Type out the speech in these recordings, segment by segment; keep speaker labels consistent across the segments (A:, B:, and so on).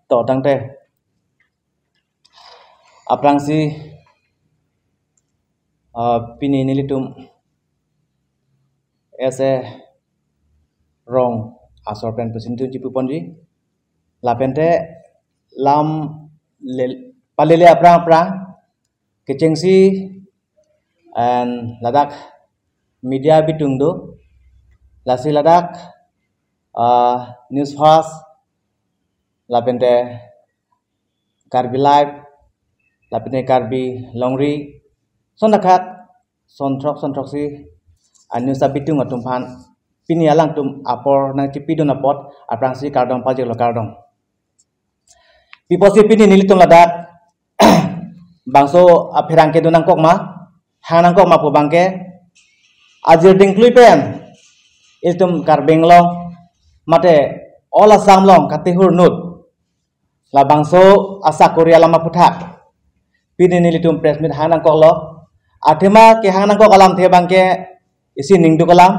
A: to tangte aprang si pini nilitum ese rong asorpen pesintu jipu ponji lapente lam palele aprang kecengsi and ladak media bitung do lasi ladak news fast lapente karbi live lapente karbi longri sondakat sontrok si news bitung atumpan pini alang tum apor nang cipidon apot aprang si kardong pajek lo kardong piposi pini nilitum ladak bangso apirang ke dunang kok ma hanang kok ma po bangke ajir dingklui pen iltum karbenglo mate ola samlong katihur nut la bangso asa korea lama puthak pini nilitum press meet hanang kok lo athema ke hanang kok alam the bangke isi ningdu kalam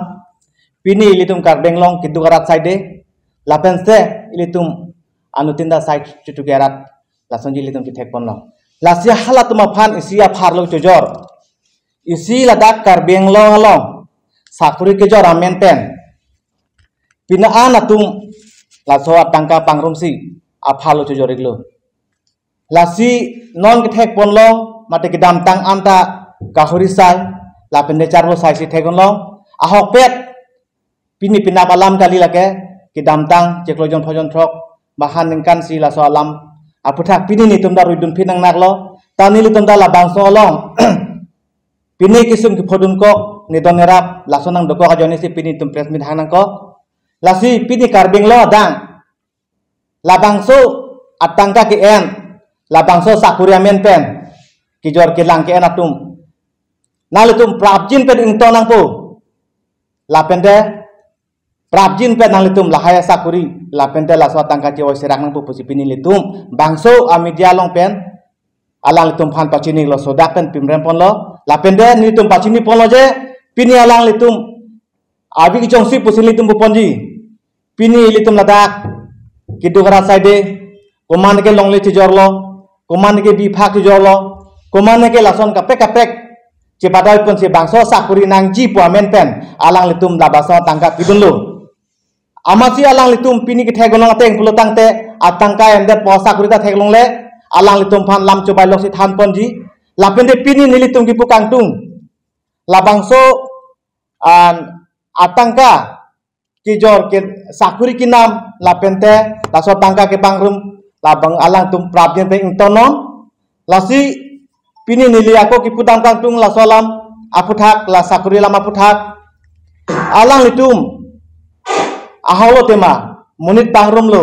A: pini ilitum karbenglo kidu garat side lapense ilitum anutinda side chutu garat lasonji ilitum ki thek ponlo lasia halat maphan isia pharlo chojor isi ladak karbeng long sakuri ke jor amenten pina anatum laso atangka pangrumsi aphalo chojor iglo lasi non ke thek ponlo mate ke dam tang anta kahuri sai lapende charlo sai si thegon long ahok pet pini pina balam kali lake ke dam tang cheklo jon phojon throk bahan ningkan si laso alam aputhak pini ni tumda ruidun phinang naklo tani li tumda la bangso long pini kisum ki phodun ko ni donerap lasonang doko kajoni si pini tum press mit hanang ko lasi pini karbing lo dang la bangso atangka ki en la bangso sakuria men pen ki jor ki lang ki en atum nalitum prapjin pen ingtonang pu la pende prapjin pen nalitum lahaya sakuri la pende la so atangka ci wasirak nang pu pusi pini litum bangso amedia long pen alang litum phan pachini lo sodak pen pimrem pon lo lapende ni tum pachini pon lo je pini alang litum abi ki chongsi pusin litum ponji pini litum ladak kidu gara side koman ke longle ti jorlo koman ke bi phak ti jorlo koman ke lason kapek ci padai pon si bangso sakuri nang ji pu amen pen alang litum labaso tangka kidun lo amasi alang litum pini ki thegolong ateng pulo tangte atangka ende po sakuri ta theglong le alang litum phan lam cobai lok si than ponji lapende pini nilitum ki pukang tung labangso atangka ki jor ke sakuri ki nam lapente laso tangka ke pangrum labang alang tum prabjen pe ingtonom lasi pini nili ako ki putang kang tung laso lam aputhak la sakuri lam aputhak alang litum aholo tema munit pangrum lo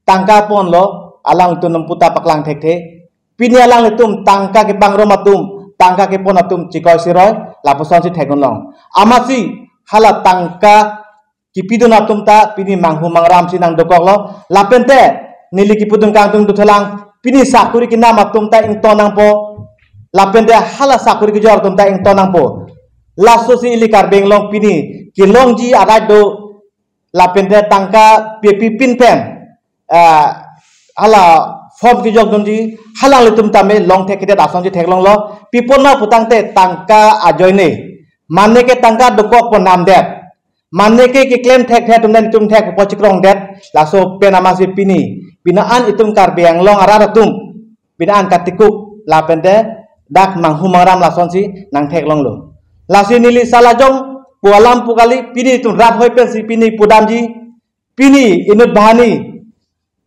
A: tangka pon lo alang litum nemputa paklang thek pini alang litum tangka ke pangrum atum tangka ke pon atum chikoy siroy lapuson si thegon long amasi hala tangka kipidun atum ta pini manghu mangram si nang dokok lo lapente nili kipudun kang tung duthelang pini sakuri ki nam atum ta ing tonang po lapente hala sakuri ki jor tum ta ing tonang po laso si ili karbeng long pini ki longji adai do lapente tangka pepi pin pen hala form ki jog donji hala litum tame long thek kite asonji theklong lo pipona putangte tangka ajoine manne ke tangka dokok po nam det manne ke ki claim thek tum den tum thek po chikrong det laso penamasi pini binaan itum karbiang long araratum binaan katikuk lapente dak manghu mangram lason si nang theklong lo lasi nili salajong pualam pukali pini tum rat hoi pen si pini pudamji pini inut bahani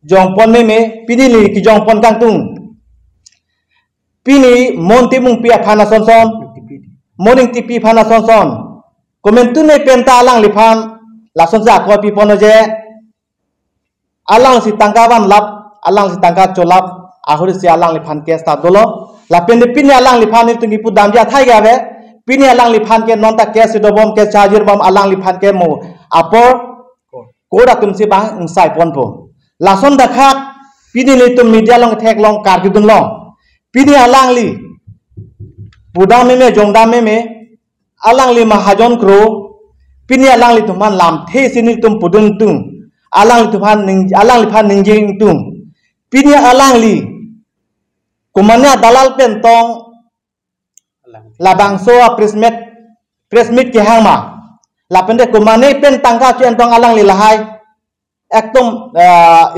A: jongpon me pini li ki jongpon kang tung pini monti mung pia phana son morning tipi phana son komentu ne penta alang liphan lason ja ko pi pono je alang si tangkawan lap alang si tangka cholap ahuri si alang liphan ke sta dolo la pende pini alang liphan ni tungi pu damja thai gabe pini alang liphan ke nonta ke sidobom ke charger bom alang liphan ke mo apor koda tumsi bang insai pon po lason dakhat pini litum media long thek long kargidun long pini alang li budam me jongdam me alang li mahajon kro pini alang li tuman lam the sini tum pudun tung alang liphan ningjing tum pini alang li kumanya dalal pentong labang soa presmit ke hangma lapende kumane pen tangka centong alang li lahai ektum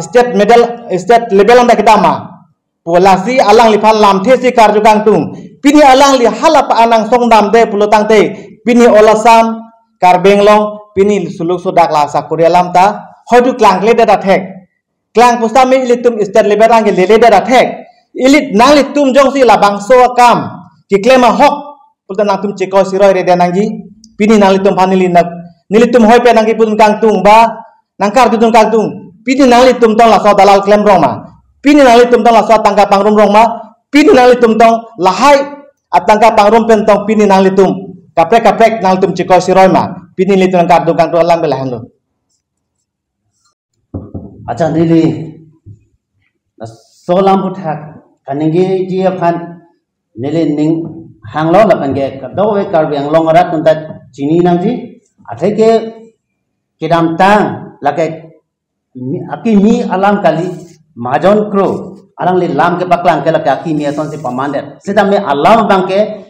A: state level anda kedama polasi alang liphan lam thesi karjukang tum pini alang li halap anang songdam de pulutang te pini olasam karbenglong pini suluk sodak la sakuri alam ta hodu klang le da thek klang pustami ilitum state level ang le da thek ilit nang litum jong si labang so kam ki klema hok pulta nang tum cheko siroi re danangji pini nang litum phanili nak nilitum hoi pe nang ki pun kang tung ba nang kar tung kang tung pini nang litum tong la so dalal klem rong ma pini nang litum tong la so tangka pangrum rong ma pini nang litum tong lahai atangka pangrum pen tong pini nang litum kaprek nang litum cheko siroi ma pini litum kar tung kang tu alam belahan lo
B: acha nili solam puthak kaningi ji aphan nili ning hanglo lapan ge kadawe karbiang longara tunta chini nangji atheke kidam tang lake aki mi alam kali majon kro alang li lam ke paklang ke lake aki mi aton si pamandet sita me alam bangke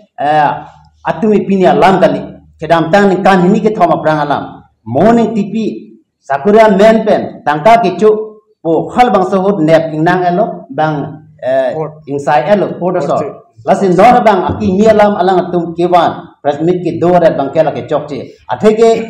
B: atumi pini alam kali kidam tang ni kan hini ke thoma prang alam morning tipi Sakuria men pen tangka kicu po hal bang sahut nep inang elo bang insai elo podoso lasin dor bang aki mialam alang tum kewan presmit ki dor bang kela ke chokche atheke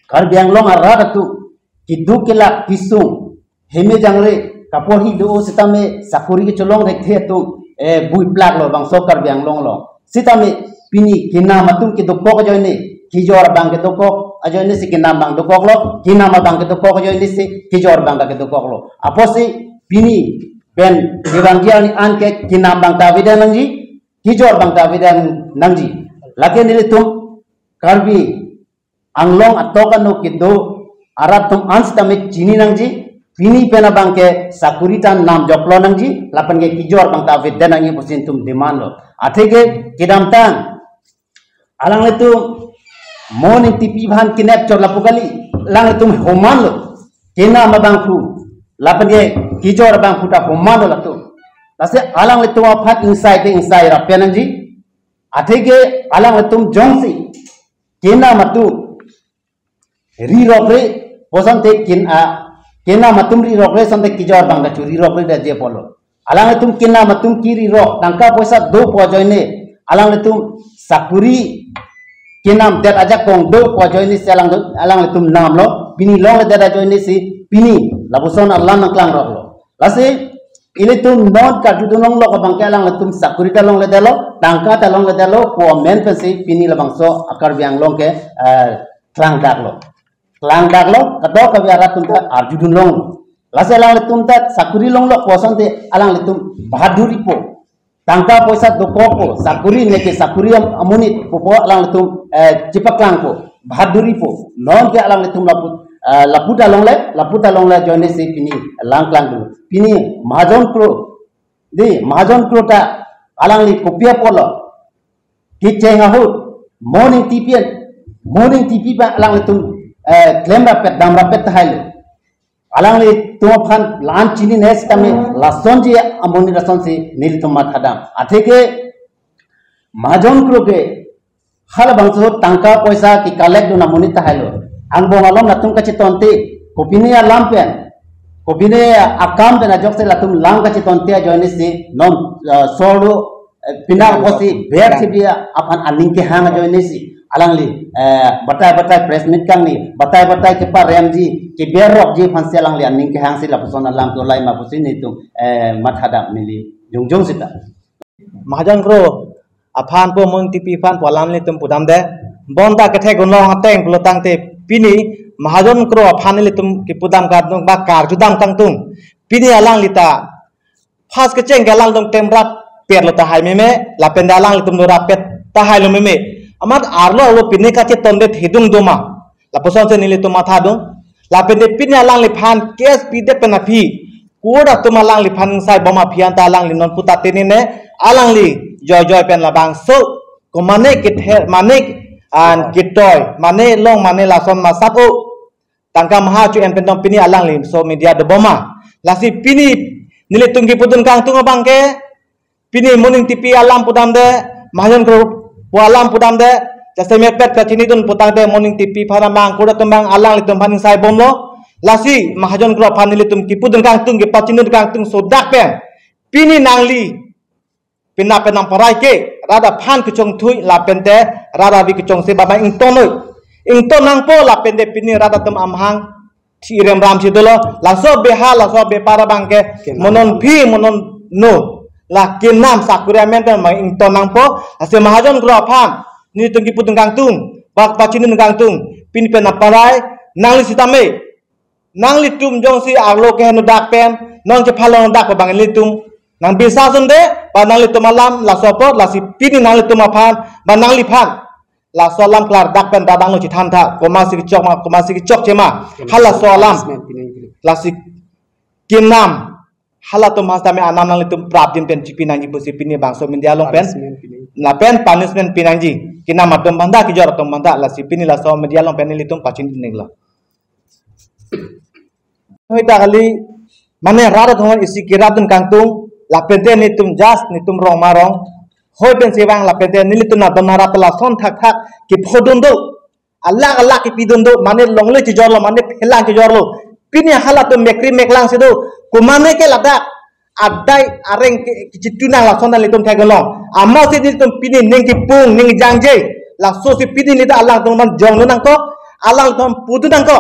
B: karbiang long arad tu ki dukela pisung heme jangre kapohi do sitame sakuri ke cholong rekhe tu bui plak lo bang so karbiang long lo sitame pini kina matum ki dukko joine kijor bang ke dukko ajoini si kinam bang dukok lo kinama bang ke dukok ajoini si kijor bang ke dukok lo aposi pini ben dibangjia ni anke kinam bang tavida nangji kijor bang tavida nangji lake nilitum karbi anglong atokan no kido arat tum anstame chini nangji pini pena bang ke sakuritan nam joklo nangji lapan ke kijor bang tavida nangji posin tum demand lo atheke kidam tang alang itu morning tipi bhan kinap chor lapukali lang tum homan lo kena mabang fu lapan ge kijor bang futa homan lo latu lase alang le tum phat inside ra penanji athege alang le tum jongsi kena matu ri rokre posante kena matum ri rokre sante kijor bang da churi rokre da je polo alang le tum kena matum kiri rok tangka poisa do po joine alang le tum sakuri kinam dat aja kong do po joini selang alang letum nam lo pini long le dada joini si pini labuson alam nang klang rok lo lase ile tum non ka du nong lo ko bangke alang letum sakuri ta long le dalo tangka ta long le dalo po men pe si pini labang so akar biang long ke klang dak lo kado ka biara tum ta arjudun long lase alang letum ta sakuri long lo poson te alang letum bahaduri po tangka poisa dokoko sakuri neke sakuri amunit popo alang letum cipaklang po bahaduri po non ke alang letum laputa long le joine si pini langklang dulu pini mahajon kro ta alang li kopia polo kiche ngahu morning tipi pa alang letum klem rapet dam rapet tahailu alang li tumo phan lan chini nes tame lason ji amoni rason si nil tumat hadam atheke majon kro ke hal bangso tangka poisa ki kalek duna moni tahalo ang bongalom natung kachi tonte kopine alam pen kopine akam dana jokse latum lang kachi tonte joine si non solo pina posi ber sibia apan aning ke hang joine si alang li batai presmit kang ni batai ke par remji ke berok ji phanse alang li aning ke hang si la person alam to lai ma posin ni tu mathadam mili jongjong sita
A: mahajan kro aphan po mung tipi phan polam li tum pudam de bonda ke the gonlong ateng pulotang te pini mahajan kro aphan li tum ki pudam ka tung ba kar judam tang tung pini alang lita phas ke cheng galang tung temrat per lo ta hai me la pendalang li tum do rapet ta hai lo me amat arlo lo pini ka cheton de hidung doma la poson se nili to matha dong la pende pini alang li phan kes pide penapi kuda to malang li phan sai boma phian ta alang li non puta tenine alang li joy pen la bang so ko mane kit he mane an kitoy mane long mane la som ma sapo tangka maha cu empentong pini alang lim so media de boma lasi pini nili tungki putun kang tunga bangke pini morning TV alam pudam de mahajon group pu alam pudam de jase mepet ka chini dun putang de morning TV phara mang kuda tumbang alang li tum paning sai bomlo lasi mahajon group phanili tum ki pudun kang tung ki pachinun kang tung so dak pen pini nangli pina penang parai ke rada phan kuchong thui la pente rada bi kuchong se baba ing tonoi ing tonang po la pente pini rada tum amhang thi rem ram chidolo la so beha la so be para bangke monon phi monon no la kinam sakuria menten ma ing tonang po ase mahajon gro phan ni tungki putung kang tung bak pachinun kang tung pini pena parai nangli sitame nangli tum jong si aglo ke no dak pen nong che phalong dak bang li tum nang bisa sunde ba nang li tumalam la sopot la si pini nang li tumaphan ba nang li phan la solam klar dak pen dadang lo chitan tha komasi ki chok chema hala solam la si kinam hala tum hasta me anam nang li tum prap din pen chipi nang ji busi pini bang so mindia long pen la pen punishment pinang ji kinam atum banda ki jor tum banda la si pini la so media long pen li tum pachin din nigla hoi ta kali mane rara thongan isi kiratun kangtung la pente ni tum jas ni tum rong marong hoi pen sewang la pente ni litum na donara tala son thak thak ki phodun do Allah ki pidun do mane longle chi jorlo mane phelang chi jorlo pini hala tum mekri meklang se do kumane ke lada adai areng ki chituna la son litum thagolong amma se ni tum pini ning ki pung ning jangje la so si pini ni da Allah tum man jong nang ko Allah tum putu nang ko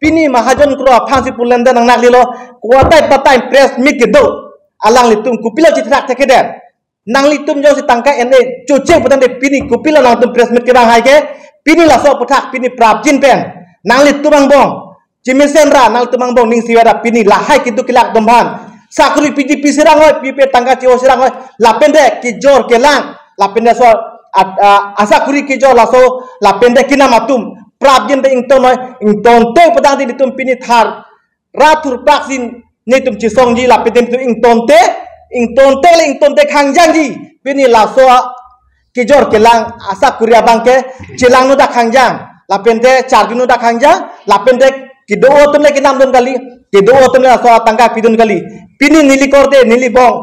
A: pini mahajon kro phansi pulenda nang nak lilo kuatai patai press mik ke do alang litum kupilo citrak tekeder nang litum jo si tangka ene cuce putan de pini kupilo nang tum press mit ke bang hai ke pini la so putak pini prap jin pen nang litum bang bong cimisen ra nang litum bang bong ning siwara pini la hai kitu kilak domban sakuri pidi pisirang hoi pipe tangka ciwo sirang hoi la pende ki jor ke lang la pende so asakuri ki jor la so la pende kinamatum prap jin de ing ton te putan di litum pini thar ratur praksin ni tum chi song ji la pitim tu ing ton te khang jang ji pini la so ki jor ke lang asa kuria bangke chilang nu da khang jang la pente char nu da khang jang la pente ki do tum le ki nam dun kali ki do tum le so tangka pidun kali pini nili korde nili bong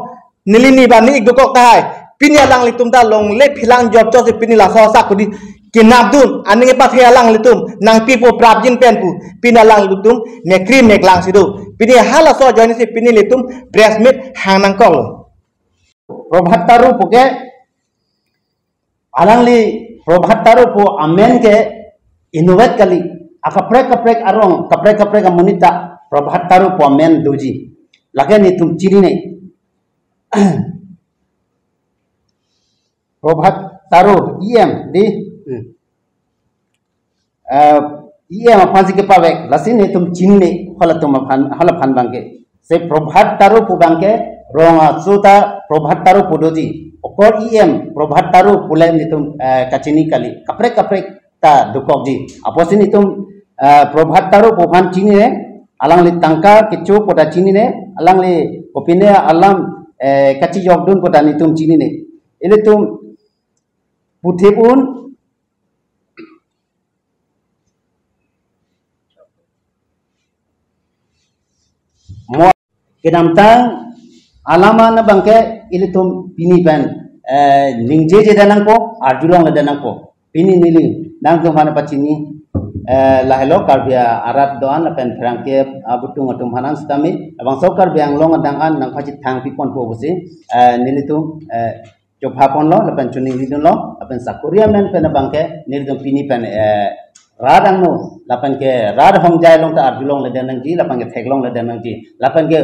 A: nili ni ba ni ik dukok tai pini alang litum da long le philang job cho se pini la so sa kudi kinabdun aninge pathe alang litum nang pipo prabjin penpu pinalang litum mekri meklang sidu pini hala so join si pini litum press meet hang nang kol
B: प्रभात तारू पुके अलंगली प्रभात तारू पु अमेन के इनोवेट कली कपरे अरोंग कपरे का मुनिता प्रभात तारू पु अमेन दोजी लगे नि तुम चिरी ने प्रभात तारू ईएम दी ईएम फांसी के पावे लसी ने तुम चिनी ने हल फान बांगे से प्रभात तारू पु बांगे रोंग सुता प्रभात तारू पुदोजी ओपर ईएम प्रभात तारू पुले नि तुम कचिनी कली कपरे ता दुकोक जी अपोसी नि तुम प्रभात तारू पुफान चिनी ने अलंगली तंका किचो पोटा चिनी ने अलंगली कोपिने अलम कच्ची योगदुन पोटा नि तुम चिनी ने इले तुम पुथेपुन mo kedamtang alama na bangke ili tum pini ban ningje je danang po arjulong la danang po pini nili nang tum hana pachini lahelo karbia arat doan la pen frangke abutung atum hanan stami abang sokar biang long adang an nang pachit thang pipon po busi nili tum jopapon lo la pen chuning lidun lo apen sakuria men pen bangke nili tum pini pen radang no lapan ke rad hong jai long ta arjulong le danang ji lapan ke theglong le danang ji lapan ke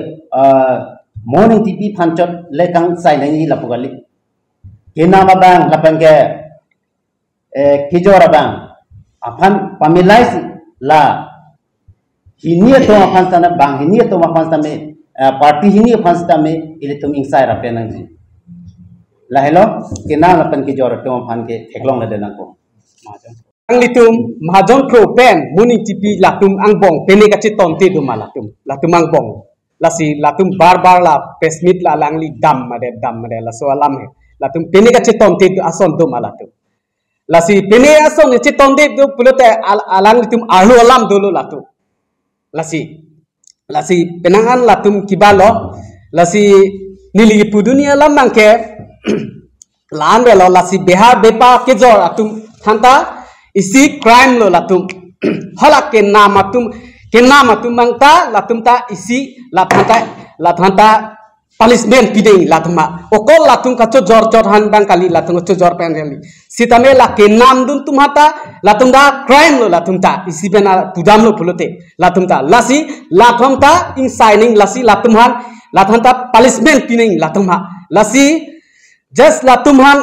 B: morning TV phanchot le kang sai le ni lapugali kena ma bang lapan ke kijora bang apan pamilai la hinia to apan sana bang hinia to apan sana party hinia apan sana me ile tum insai ra penang ji la hello kena lapan kijora to apan ke theglong le danang ko
C: ang litum mahajon kro pen muning tipi latum ang bong pene ka chiton ti duma latum ang bong lasi latum bar la pesmit la langli dam made la so alam he latum pene ka chiton ti ason duma latum lasi pene ason chiton ti du pulote alang litum ahlu alam dulu latum lasi penangan latum kibalo lasi nili pudunia lam mangke lan belo lasi beha bepa kejor atum thanta isi crime lo latum halak ke nama atum mangta latum ta isi lathanta punishment pideng latma okol latum ka jor han bang kali latum jor pen reli sitame la ke nam dun tumata latum da crime lo latum ta isi bena pudam lo pulote latum ta lasi latum ta in signing lasi latum han lathanta punishment pineng latum ha lasi just latum han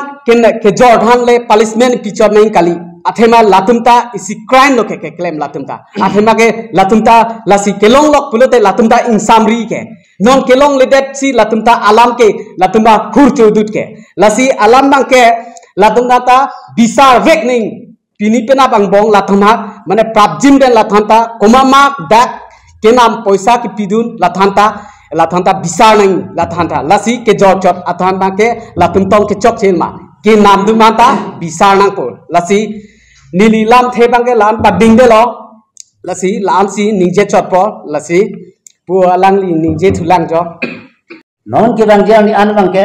C: ke jor han le punishment pichor neng kali athema latumta isi crime lo ke claim latumta athema ke latumta lasi kelong lok pulote latumta in samri ke non kelong ledet si latumta alam ke latumta khur chodut ke lasi alam bang ke latumta ta bisar vek ning pini pena bang bong latumha mane prabjim den lathanta komama dak kenam poisa ki pidun lathanta bisar ning lathanta lasi ke jor chot athan bang ke latumtong ke chok chelma ke nam du mata bisar nang pol lasi nili lam the bang ke lam pading de lo lasi lam si ningje chot po lasi pu alang li ningje thulang jo
B: non ke bang je ani an bang ke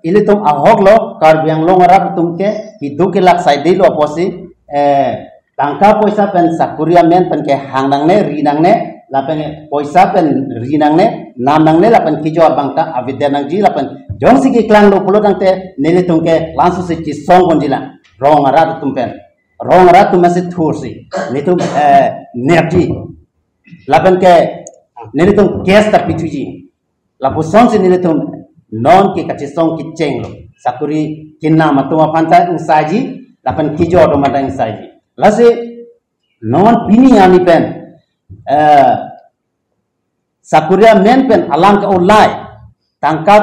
B: ili tum ahok lo kar biang long arab tum ke hidu ke lak sai de lo posi tangka poisa pen sakuria men pen ke hang nang ne ri nang ne la pen poisa pen ri nang ne nam nang ne la pen kijor bang ta avidya nang ji la pen jong si ki klang lo pulo dang te nili tum ke lansu si chi song kon jila rong arab tum pen rong arab tum se thur si ni tum nerji la pen ke nili tum kes ta pituji la puson si nili tum non ke kachi song ki cheng lo sakuri kinna matuma phanta insaji la pen kijor do mata insaji la se non pini ani pen sakuria men pen alang ka ulai tangkap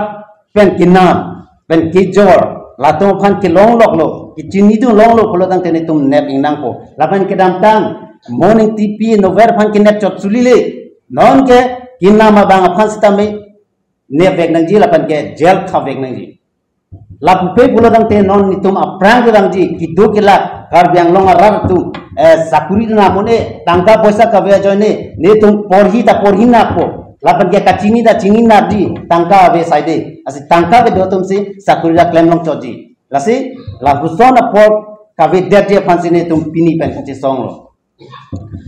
B: pen kinam pen kijor lato phan ki long lok lo ki chini du long lo polo tang tene tum nep inang ko la pen ke dam tang morning tp nover phan ki nep chot sulile non ke kinam bang phan sitame ne vek nang ji la pen ke jail kha vek nang ji la pe polo tang te non ni tum aprang dang ji ki do ke la kar biang long ar tu sakuri na mone tangka poisa ka ve joine ne tum porhi na po lapan ke kacini da cini nardi tangka ave saide asi tangka ke dotum si sakuri da claim long choji lasi la husona por ka ve dia dia fansine tum pini pen kachi song lo